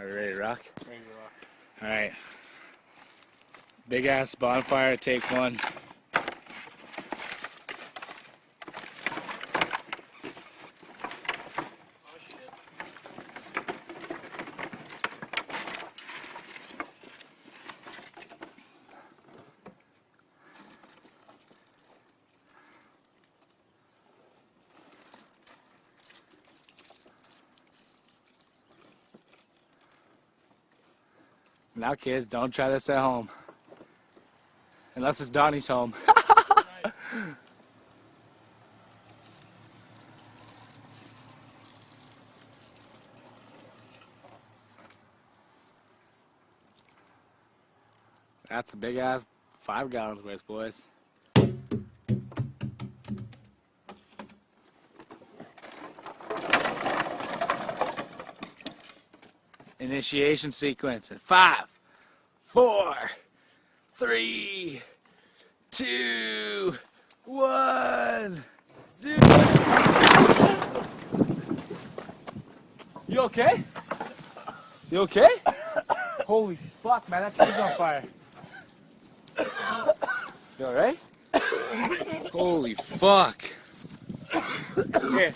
Are we ready to rock? Ready to rock. Alright. Big ass bonfire, take one. Oh shit. Now kids, don't try this at home. Unless it's Donnie's home. Right. That's a big ass 5 gallons worth, boys. Initiation sequence in 5, 4, 3, 2, 1, 0. You okay? You okay? Holy fuck, man, that thing's on fire. You alright? Holy fuck. Here.